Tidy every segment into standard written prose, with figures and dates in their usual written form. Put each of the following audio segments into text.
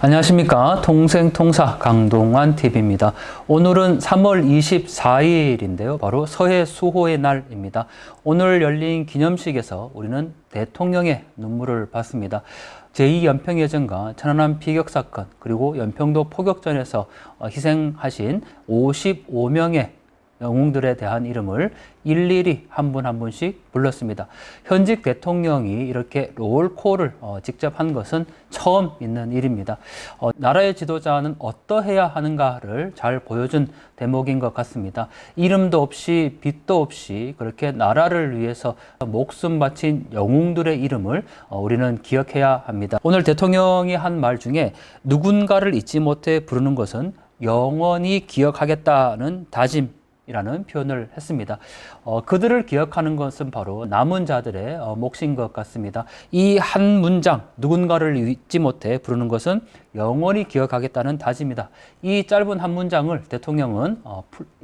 안녕하십니까. 통생통사 강동환 TV입니다. 오늘은 3월 24일인데요. 바로 서해 수호의 날입니다. 오늘 열린 기념식에서 우리는 대통령의 눈물을 봤습니다. 제2연평해전과 천안함 피격사건 그리고 연평도 포격전에서 희생하신 55명의 영웅들에 대한 이름을 일일이 한 분 한 분씩 불렀습니다. 현직 대통령이 이렇게 롤콜을 직접 한 것은 처음 있는 일입니다. 나라의 지도자는 어떠해야 하는가를 잘 보여준 대목인 것 같습니다. 이름도 없이 빛도 없이 그렇게 나라를 위해서 목숨 바친 영웅들의 이름을 우리는 기억해야 합니다. 오늘 대통령이 한 말 중에 누군가를 잊지 못해 부르는 것은 영원히 기억하겠다는 다짐 이라는 표현을 했습니다. 그들을 기억하는 것은 바로 남은 자들의 몫인 것 같습니다. 이 한 문장, 누군가를 잊지 못해 부르는 것은 영원히 기억하겠다는 다짐이다. 이 짧은 한 문장을 대통령은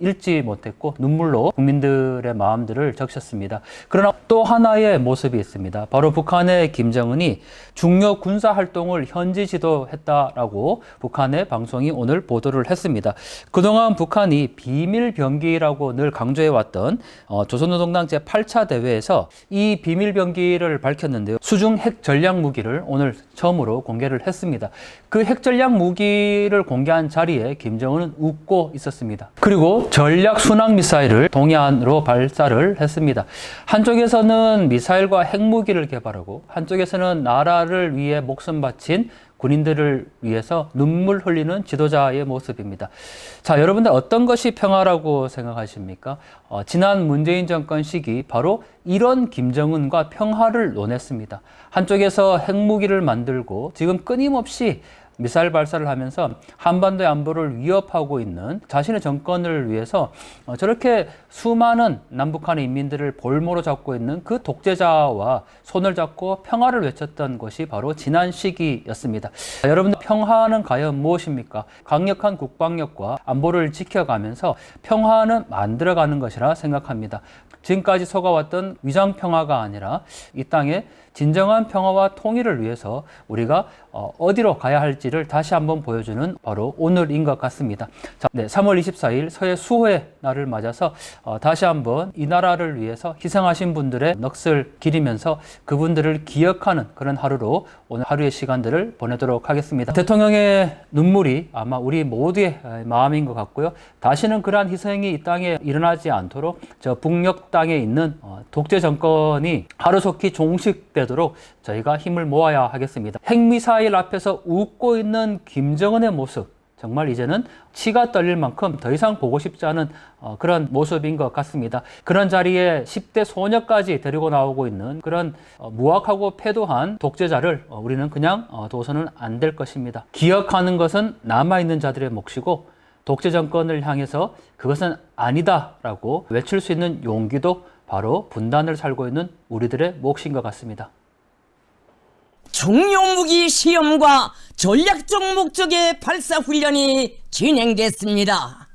읽지 못했고 눈물로 국민들의 마음들을 적셨습니다. 그러나 또 하나의 모습이 있습니다. 바로 북한의 김정은이 중요 군사 활동을 현지 지도했다라고 북한의 방송이 오늘 보도를 했습니다. 그동안 북한이 비밀병기라고 늘 강조해왔던 조선노동당 제8차 대회에서 이 비밀병기를 밝혔는데요. 수중 핵 전략 무기를 오늘 처음으로 공개를 했습니다. 그 핵 전략 무기를 공개한 자리에 김정은은 웃고 있었습니다. 그리고 전략 순항 미사일을 동해안으로 발사를 했습니다. 한쪽에서는 미사일과 핵무기를 개발하고 한쪽에서는 나라를 위해 목숨 바친 군인들을 위해서 눈물 흘리는 지도자의 모습입니다. 자, 여러분들 어떤 것이 평화라고 생각하십니까? 지난 문재인 정권 시기 바로 이런 김정은과 평화를 논했습니다. 한쪽에서 핵무기를 만들고 지금 끊임없이 미사일 발사를 하면서 한반도의 안보를 위협하고 있는 자신의 정권을 위해서 저렇게 수많은 남북한의 인민들을 볼모로 잡고 있는 그 독재자와 손을 잡고 평화를 외쳤던 것이 바로 지난 시기였습니다. 여러분들 평화는 과연 무엇입니까? 강력한 국방력과 안보를 지켜가면서 평화는 만들어가는 것이라 생각합니다. 지금까지 속아왔던 위장평화가 아니라 이 땅에 진정한 평화와 통일을 위해서 우리가 어디로 가야 할지를 다시 한번 보여주는 바로 오늘인 것 같습니다. 자, 3월 24일 서해 수호의 날을 맞아서 다시 한번 이 나라를 위해서 희생하신 분들의 넋을 기리면서 그분들을 기억하는 그런 하루로 오늘 하루의 시간들을 보내도록 하겠습니다. 대통령의 눈물이 아마 우리 모두의 마음인 것 같고요. 다시는 그러한 희생이 이 땅에 일어나지 않도록 저 북녘 땅에 있는 독재 정권이 하루속히 종식되도록 저희가 힘을 모아야 하겠습니다. 핵미사일 앞에서 웃고 있는 김정은의 모습, 정말 이제는 치가 떨릴 만큼 더 이상 보고 싶지 않은 그런 모습인 것 같습니다. 그런 자리에 10대 소녀까지 데리고 나오고 있는 그런 무악하고 패도한 독재자를 우리는 그냥 둬서는 안 될 것입니다. 기억하는 것은 남아있는 자들의 몫이고 독재 정권을 향해서 그것은 아니다라고 외칠 수 있는 용기도 바로 분단을 살고 있는 우리들의 몫인 것 같습니다. 중요무기 시험과 전략적 목적의 발사 훈련이 진행됐습니다.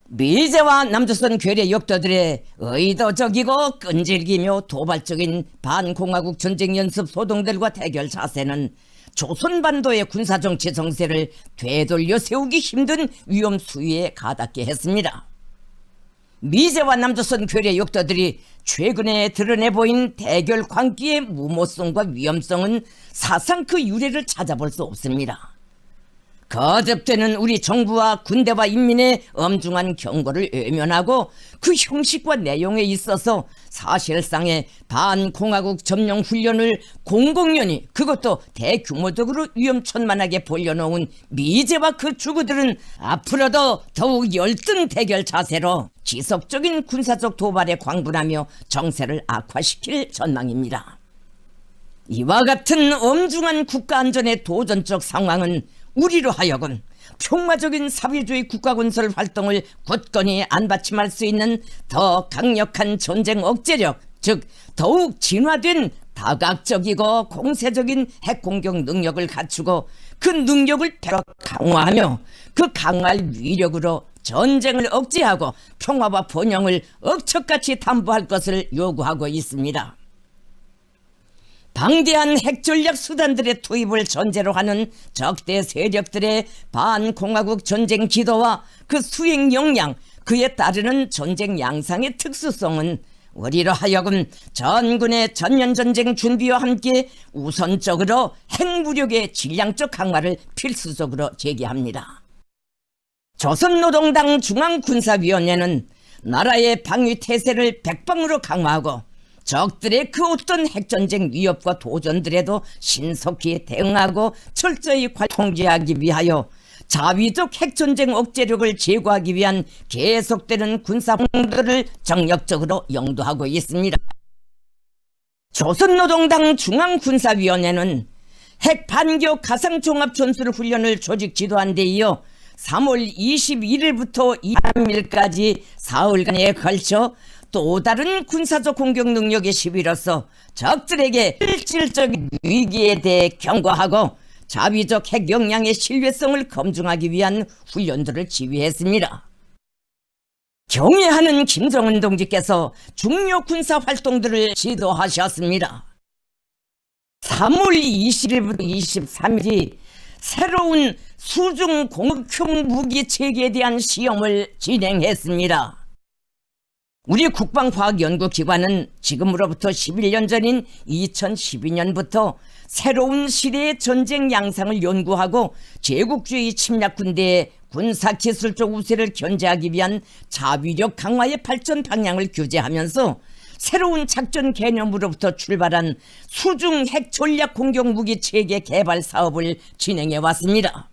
미제와 남조선 괴뢰 역도들의 의도적이고 끈질기며 도발적인 반공화국 전쟁 연습 소동들과 대결 자세는 조선반도의 군사정치 정세를 되돌려 세우기 힘든 위험 수위에 가닿게 했습니다. 미제와 남조선 괴뢰 역도들이 최근에 드러내 보인 대결 광기의 무모성과 위험성은 사상 그 유래를 찾아볼 수 없습니다. 거듭되는 우리 정부와 군대와 인민의 엄중한 경고를 외면하고 그 형식과 내용에 있어서 사실상의 반공화국 점령 훈련을 공공연히 그것도 대규모적으로 위험천만하게 벌려놓은 미제와 그 주구들은 앞으로도 더욱 열등 대결 자세로 지속적인 군사적 도발에 광분하며 정세를 악화시킬 전망입니다. 이와 같은 엄중한 국가안전의 도전적 상황은 우리로 하여금 평화적인 사회주의 국가건설 활동을 굳건히 안받침할 수 있는 더 강력한 전쟁 억제력, 즉 더욱 진화된 다각적이고 공세적인 핵공격 능력을 갖추고 그 능력을 대거 강화하며 그 강할 위력으로 전쟁을 억제하고 평화와 번영을 억척같이 담보할 것을 요구하고 있습니다. 방대한 핵전략 수단들의 투입을 전제로 하는 적대 세력들의 반공화국 전쟁 기도와 그 수행 역량, 그에 따르는 전쟁 양상의 특수성은 우리로 하여금 전군의 전면전쟁 준비와 함께 우선적으로 핵무력의 질량적 강화를 필수적으로 제기합니다. 조선노동당 중앙군사위원회는 나라의 방위태세를 백방으로 강화하고 적들의 그 어떤 핵전쟁 위협과 도전들에도 신속히 대응하고 철저히 통제하기 위하여 자위적 핵전쟁 억제력을 제고하기 위한 계속되는 군사활동들을 정력적으로 영도하고 있습니다. 조선노동당 중앙군사위원회는 핵반격 가상종합전술훈련을 조직 지도한 데 이어 3월 21일부터 23일까지 사흘간에 걸쳐 또 다른 군사적 공격 능력의 시비로서 적들에게 실질적인 위기에 대해 경고하고 자위적 핵 역량의 신뢰성을 검증하기 위한 훈련들을 지휘했습니다. 경애하는 김정은 동지께서 중요 군사 활동들을 지도하셨습니다. 3월 20일부터 23일이 새로운 수중 공격형 무기 체계에 대한 시험을 진행했습니다. 우리 국방과학연구기관은 지금으로부터 11년 전인 2012년부터 새로운 시대의 전쟁 양상을 연구하고 제국주의 침략 군대의 군사기술적 우세를 견제하기 위한 자위력 강화의 발전 방향을 규제하면서 새로운 작전 개념으로부터 출발한 수중 핵 전략 공격 무기 체계 개발 사업을 진행해 왔습니다.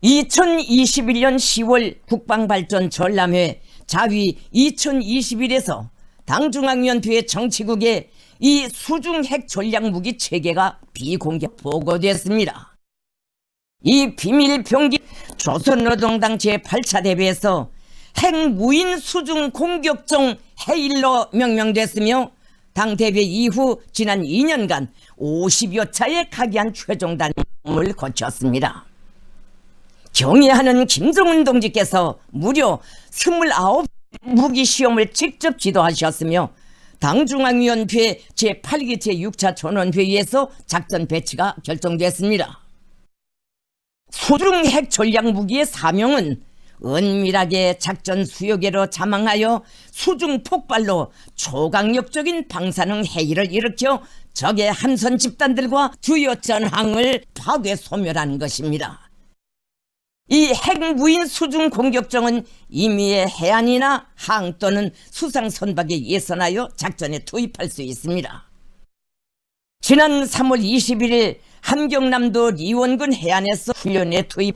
2021년 10월 국방발전 전람회 자위 2021에서 당중앙위원회 정치국에 이 수중 핵 전략 무기 체계가 비공개 보고됐습니다. 이 비밀 병기 조선노동당 제8차 대회에서 핵무인 수중 공격종 해일로 명명됐으며 당 대회 이후 지난 2년간 50여 차의 각이한 최종 단임을 거쳤습니다. 경애하는 김정은 동지께서 무려 29 무기 시험을 직접 지도하셨으며 당중앙위원회 제8기 제6차 전원회의에서 작전 배치가 결정됐습니다. 수중 핵 전략 무기의 사명은 은밀하게 작전 수요계로 자망하여 수중 폭발로 초강력적인 방사능 해일을 일으켜 적의 함선 집단들과 주요 전항을 파괴 소멸하는 것입니다. 이 핵무인 수중 공격정은 임의의 해안이나 항 또는 수상 선박에 예선하여 작전에 투입할 수 있습니다. 지난 3월 21일 함경남도 리원군 해안에서 훈련에 투입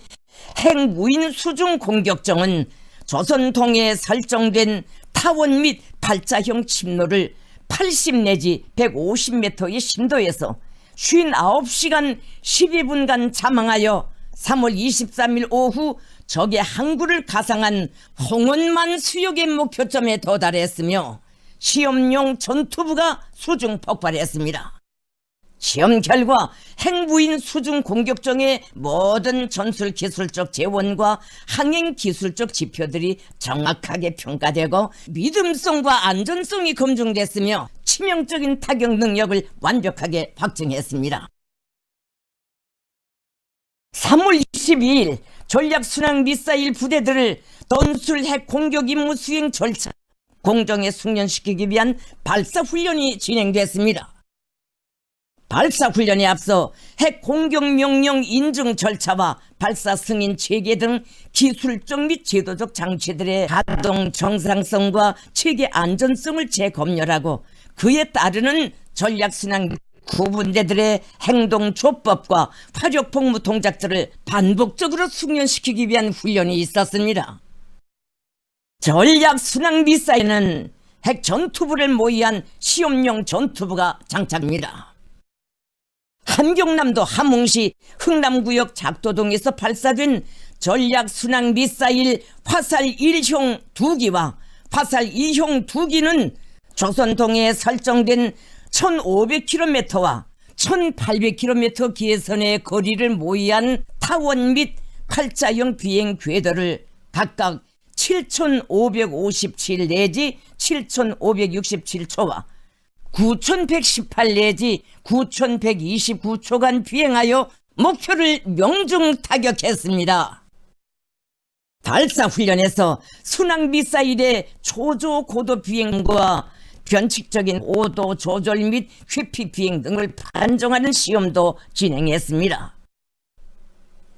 핵무인 수중 공격정은 조선 동해에 설정된 타원 및 발자형 침노를 80 내지 150m의 심도에서 59시간 12분간 잠항하여 3월 23일 오후 적의 항구를 가상한 홍원만 수역의 목표점에 도달했으며 시험용 전투부가 수중 폭발했습니다. 시험 결과 핵무인 수중 공격정의 모든 전술 기술적 재원과 항행 기술적 지표들이 정확하게 평가되고 믿음성과 안전성이 검증됐으며 치명적인 타격 능력을 완벽하게 확증했습니다. 3월 22일 전략순항 미사일 부대들을 donsul 핵 공격 임무 수행 절차 공정에 숙련시키기 위한 발사훈련이 진행됐습니다. 발사훈련에 앞서 핵 공격 명령 인증 절차와 발사 승인 체계 등 기술적 및 제도적 장치들의 가동 정상성과 체계 안전성을 재검열하고 그에 따르는 전략순항 구분대들의 행동 조법과 화력 복무 동작들을 반복적으로 숙련시키기 위한 훈련이 있었습니다. 전략 순항 미사일은 핵 전투부를 모의한 시험용 전투부가 장착입니다. 함경남도 함흥시 흥남구역 작도동에서 발사된 전략 순항 미사일 화살 1형 2기와 화살 2형 2기는 조선 동해에 설정된 1500km와 1800km 기해선의 거리를 모의한 타원 및 팔자형 비행 궤도를 각각 7557 내지 7567초와 9,118 내지 9,129초간 비행하여 목표를 명중 타격했습니다. 발사훈련에서 순항미사일의 초조 고도 비행과 변칙적인 오도 조절 및 회피 비행 등을 판정하는 시험도 진행했습니다.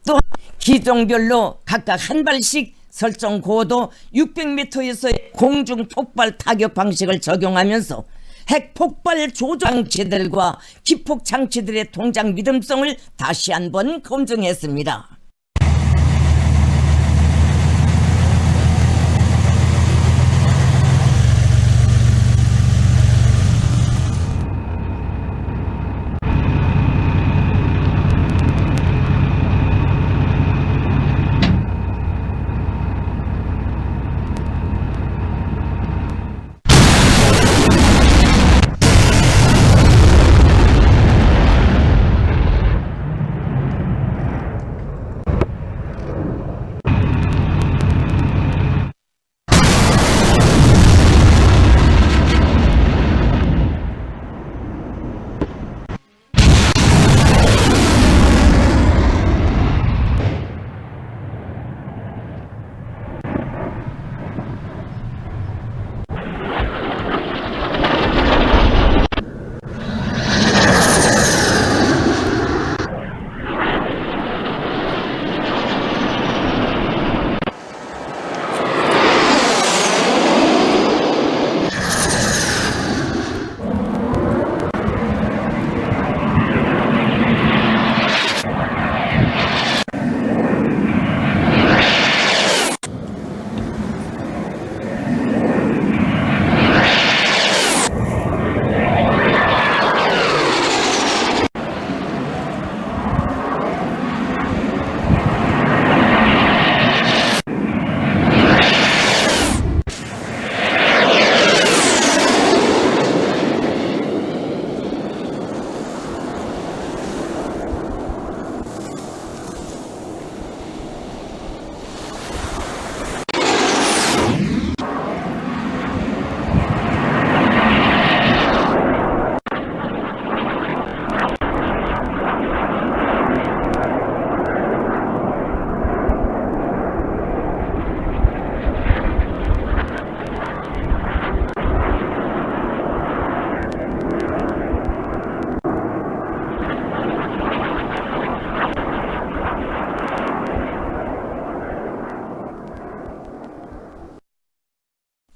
또 기종별로 각각 한 발씩 설정 고도 600m에서의 공중 폭발 타격 방식을 적용하면서 핵 폭발 조절 장치들과 기폭 장치들의 동작 믿음성을 다시 한번 검증했습니다.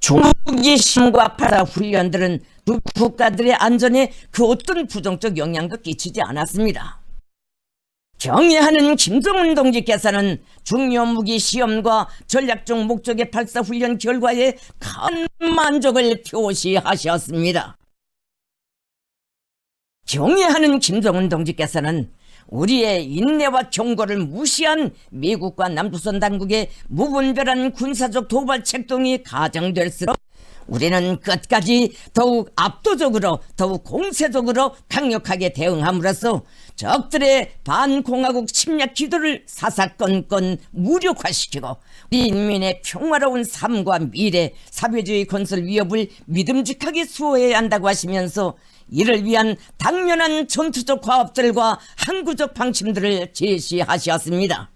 중국의 심과 파라 훈련들은 두 국가들의 안전에 그 어떤 부정적 영향도 끼치지 않았습니다. 경애하는 김정은 동지께서는 중요 무기 시험과 전략적 목적의 발사 훈련 결과에 큰 만족을 표시하셨습니다. 경애하는 김정은 동지께서는 우리의 인내와 경고를 무시한 미국과 남조선 당국의 무분별한 군사적 도발 책동이 가정될수록 우리는 끝까지 더욱 압도적으로 더욱 공세적으로 강력하게 대응함으로써 적들의 반공화국 침략 기도를 사사건건 무력화시키고 우리 인민의 평화로운 삶과 미래, 사회주의 건설 위협을 믿음직하게 수호해야 한다고 하시면서 이를 위한 당면한 전투적 과업들과 항구적 방침들을 제시하셨습니다.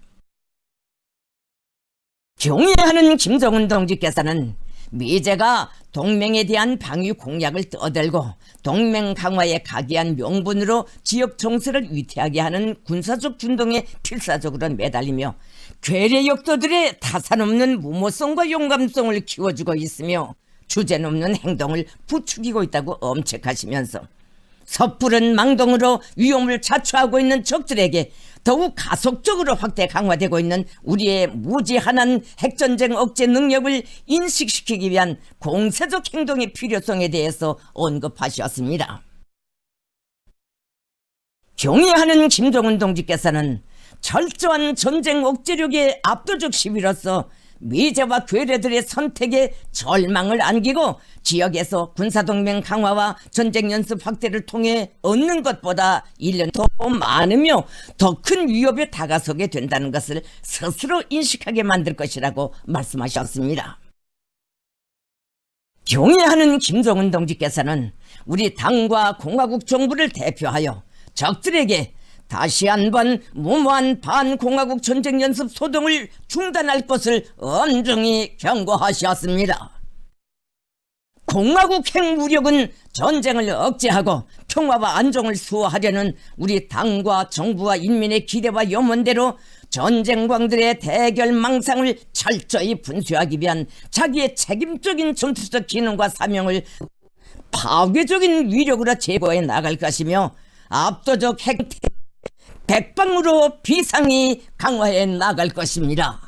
경애하는 김정은 동지께서는 미제가 동맹에 대한 방위 공약을 떠들고 동맹 강화에 각이한 명분으로 지역 정세를 위태하게 하는 군사적 준동에 필사적으로 매달리며 괴뢰 역도들의 타산없는 무모성과 용감성을 키워주고 있으며 주제넘는 행동을 부추기고 있다고 엄책하시면서 섣부른 망동으로 위험을 자초하고 있는 적들에게 더욱 가속적으로 확대 강화되고 있는 우리의 무지한한 핵전쟁 억제 능력을 인식시키기 위한 공세적 행동의 필요성에 대해서 언급하셨습니다. 경애하는 김정은 동지께서는 철저한 전쟁 억제력의 압도적 시위로서 미제와 괴뢰들의 선택에 절망을 안기고 지역에서 군사동맹 강화와 전쟁연습 확대를 통해 얻는 것보다 1년 더 많으며 더 큰 위협에 다가서게 된다는 것을 스스로 인식하게 만들 것이라고 말씀하셨습니다. 경애하는 김정은 동지께서는 우리 당과 공화국 정부를 대표하여 적들에게 다시 한번 무모한 반공화국 전쟁 연습 소동을 중단할 것을 엄중히 경고하셨습니다. 공화국행 무력은 전쟁을 억제하고 평화와 안정을 수호하려는 우리 당과 정부와 인민의 기대와 염원대로 전쟁광들의 대결 망상을 철저히 분수하기 위한 자기의 책임적인 전투적 기능과 사명을 파괴적인 위력으로 제거해 나갈 것이며 압도적 핵 백방으로 비상이 강화해 나갈 것입니다.